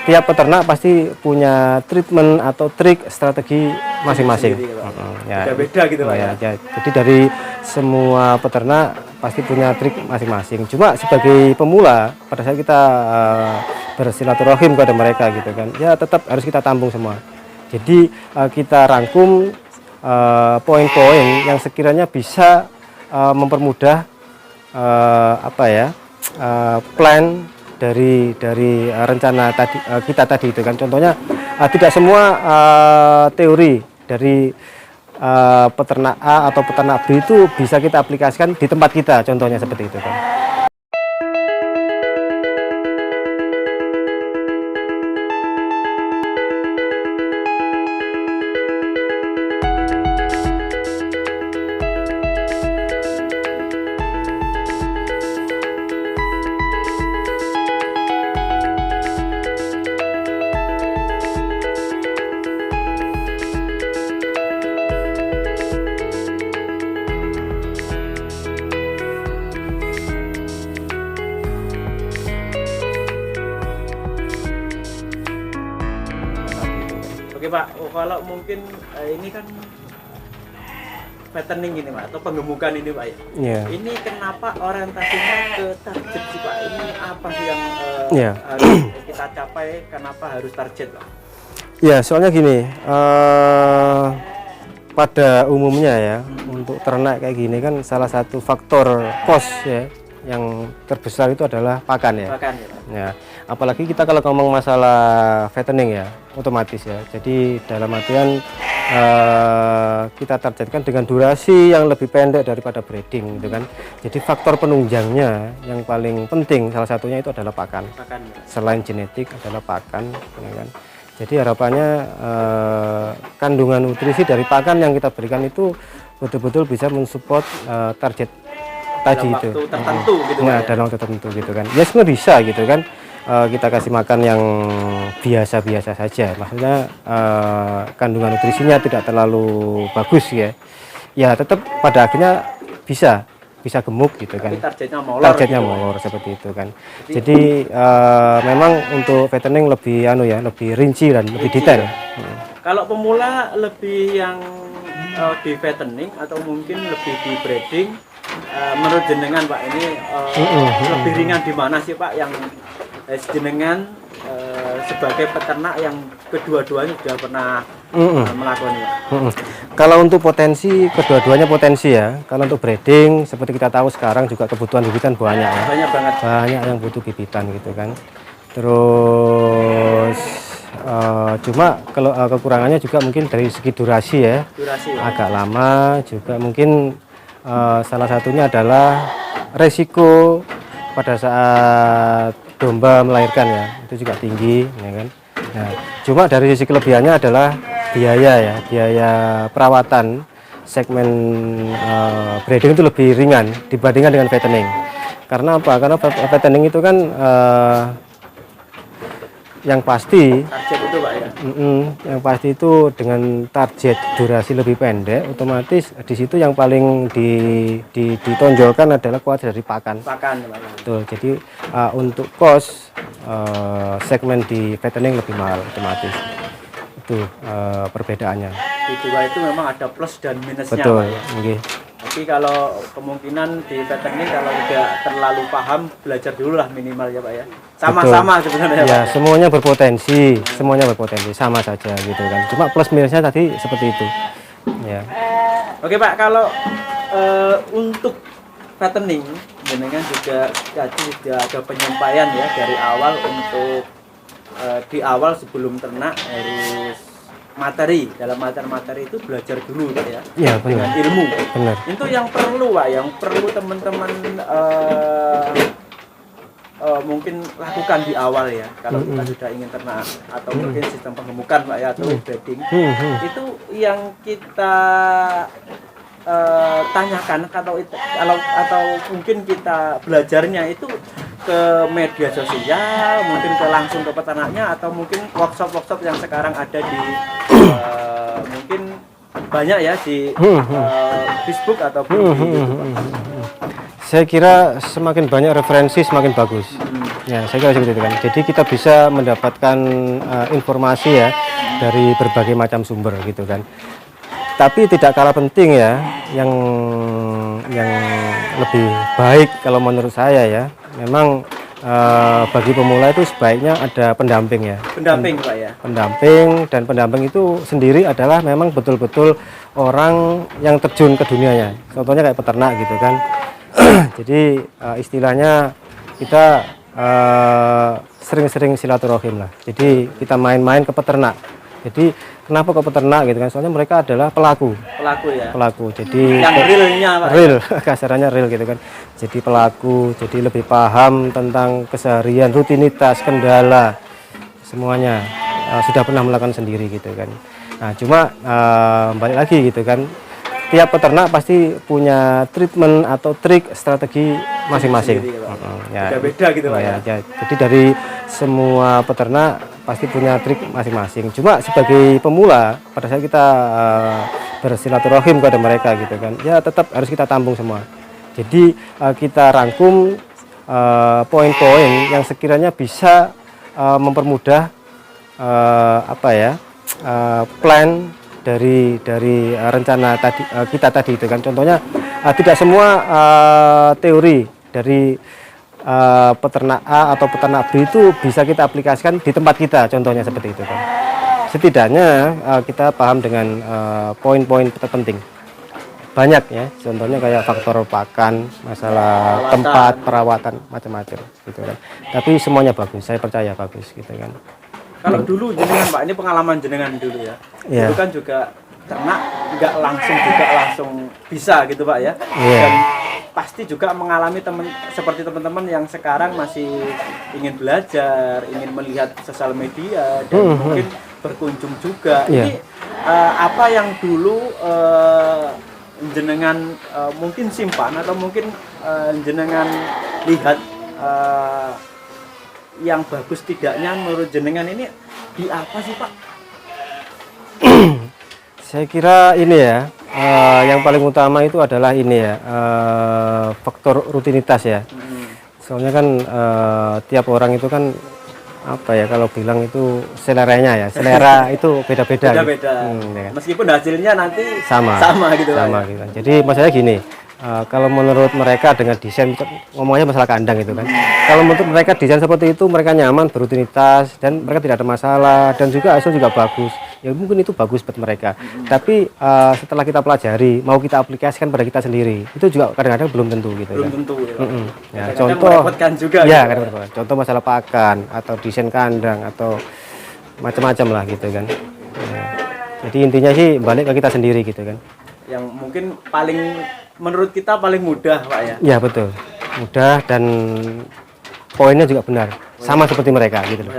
tiap peternak pasti punya treatment atau trik strategi masing-masing. Ya, beda gitu Pak ya. Jadi dari semua peternak pasti punya trik masing-masing. Cuma sebagai pemula pada saat kita bersilaturahim kepada mereka gitu kan, ya tetap harus kita tampung semua. Jadi kita rangkum poin-poin yang sekiranya bisa mempermudah plan dari rencana tadi kita tadi itu kan. Contohnya tidak semua teori dari peternak A atau peternak B itu bisa kita aplikasikan di tempat kita, contohnya seperti itu kan. Oke Pak, kalau mungkin ini kan fattening ini Pak, atau penggemukan ini Pak ya. Yeah. Ini kenapa orientasinya ke target sih Pak? Ini apa sih yang harus kita capai? Kenapa harus target Pak? Ya, soalnya gini, pada umumnya ya, untuk ternak kayak gini kan salah satu faktor cost ya yang terbesar itu adalah pakan ya. Pakan ya Pak. Ya, apalagi kita kalau ngomong masalah fattening ya, otomatis ya. Jadi dalam artian kita targetkan dengan durasi yang lebih pendek daripada breeding gitu kan. Jadi faktor penunjangnya yang paling penting salah satunya itu adalah pakan. Pakan ya. Selain genetik adalah pakan, ya kan. Jadi harapannya kandungan nutrisi dari pakan yang kita berikan itu betul-betul bisa mensupport target tadi dalam itu. waktu tertentu gitu Nah, ya. dalam waktu tertentu gitu kan. Ya sebenarnya bisa gitu kan. Kita kasih makan yang biasa-biasa saja. Maksudnya kandungan nutrisinya tidak terlalu bagus ya. Ya tetap pada akhirnya bisa gemuk gitu kan. Tapi Targetnya molor seperti itu kan. Jadi memang untuk fattening lebih lebih rinci dan lebih detail. Kalau pemula lebih yang di fattening atau mungkin lebih di breeding, menurut jenengan Pak ini lebih ringan di mana sih Pak yang jenengan sebagai peternak yang kedua-duanya sudah pernah melakukannya? Kalau untuk potensi, kedua-duanya potensi ya. Kalau untuk breeding, seperti kita tahu sekarang juga kebutuhan bibitan banyak ya. Banyak banget. Banyak yang butuh bibitan gitu kan. Terus cuma kalau kekurangannya juga mungkin dari segi durasi ya. Durasi. Agak lama juga mungkin salah satunya adalah resiko pada saat domba melahirkan ya, itu juga tinggi ya kan. Nah, cuma dari sisi kelebihannya adalah biaya perawatan segmen breeding itu lebih ringan dibandingkan dengan fattening. Karena apa? Karena fattening itu kan yang pasti target itu Pak ya. Yang pasti itu dengan target durasi lebih pendek, otomatis di situ yang paling ditonjolkan adalah kualitas dari pakan. Pakan Pak. Betul. Jadi untuk cost segmen di fattening lebih mahal otomatis. Itu perbedaannya. Di dua itu memang ada plus dan minusnya Betul. Pak ya. Okay. Tapi kalau kemungkinan di fattening kalau tidak terlalu paham, belajar dulu lah minimal ya Pak ya. Sama-sama sebenarnya ya, Pak. semuanya berpotensi sama saja gitu kan. Cuma plus minusnya tadi seperti itu. Ya. Oke Pak, kalau untuk fattening jenengan juga tadi sudah ada penyampaian ya dari awal untuk di awal sebelum ternak harus materi, dalam materi itu belajar dulu Pak ya. Iya, benar. Dengan ilmu. Benar. Itu yang perlu Pak, yang perlu teman-teman mungkin lakukan di awal ya. Kalau kita sudah ingin ternak atau mungkin sistem penggemukan Pak ya atau breeding. Itu yang kita tanyakan atau mungkin kita belajarnya itu ke media sosial, mungkin langsung ke peternaknya atau mungkin workshop yang sekarang ada di mungkin banyak ya di Facebook ataupun di YouTube. Saya kira semakin banyak referensi semakin bagus. Ya, saya kira seperti itu kan. Jadi kita bisa mendapatkan informasi ya dari berbagai macam sumber gitu kan. Tapi tidak kalah penting ya, yang lebih baik kalau menurut saya ya, memang bagi pemula itu sebaiknya ada pendamping ya. Pendamping Pak ya. Pendamping, dan pendamping itu sendiri adalah memang betul-betul orang yang terjun ke dunianya. Contohnya kayak peternak gitu kan. Jadi istilahnya kita sering-sering silaturahim lah. Jadi kita main-main ke peternak. Jadi kenapa ke peternak gitu kan? Soalnya mereka adalah pelaku. Pelaku ya. Pelaku. Jadi Yang realnya Pak. real, kasarannya real gitu kan. Jadi pelaku, jadi lebih paham tentang keseharian, rutinitas, kendala, semuanya sudah pernah melakukan sendiri gitu kan. Nah cuma balik lagi gitu kan, tiap peternak pasti punya treatment atau trik strategi masing-masing. Ya, beda gitu Pak ya. Jadi dari semua peternak pasti punya trik masing-masing. Cuma sebagai pemula pada saat kita bersilaturahim kepada mereka gitu kan, ya tetap harus kita tampung semua. Jadi kita rangkum poin-poin yang sekiranya bisa mempermudah plan dari rencana tadi kita tadi itu kan. Contohnya tidak semua teori dari peternak A atau peternak B itu bisa kita aplikasikan di tempat kita, contohnya seperti itu kan. Setidaknya kita paham dengan poin-poin terpenting. Banyak ya, contohnya kayak faktor pakan, masalah tempat, perawatan, macam-macam gitu kan. Tapi semuanya bagus, saya percaya bagus gitu kan. Kalau dulu jenengan Pak, ini pengalaman jenengan dulu ya. Yeah. Dulu kan juga ternak nggak langsung bisa gitu Pak ya. Yeah. Dan pasti juga mengalami seperti teman-teman yang sekarang masih ingin belajar, ingin melihat sosial media dan mungkin berkunjung juga. Yeah. Ini apa yang dulu jenengan mungkin simpan atau mungkin jenengan lihat yang bagus tidaknya menurut jenengan ini di apa sih Pak? Saya kira ini ya, yang paling utama itu adalah ini ya, faktor rutinitas ya. Soalnya kan tiap orang itu kan apa ya, kalau bilang itu seleranya ya, selera itu beda-beda. Beda-beda. Ya. Meskipun hasilnya nanti sama gitu. Pak, gitu. Jadi masalahnya gini, kalau menurut mereka dengan desain, ngomongnya masalah kandang itu kan, kalau menurut mereka desain seperti itu mereka nyaman, berrutinitas, dan mereka tidak ada masalah, dan juga hasil juga bagus, ya mungkin itu bagus buat mereka. Tapi setelah kita pelajari, mau kita aplikasikan pada kita sendiri, itu juga kadang-kadang belum tentu gitu. Belum kan. tentu ya. Ya, Contoh merepotkan juga ya, gitu. contoh masalah pakan atau desain kandang atau macam-macam lah gitu kan. Ya. Jadi intinya sih balik ke kita sendiri gitu kan. Yang mungkin menurut kita paling mudah Pak ya. Ya betul, mudah dan poinnya juga benar, sama seperti mereka gitu loh.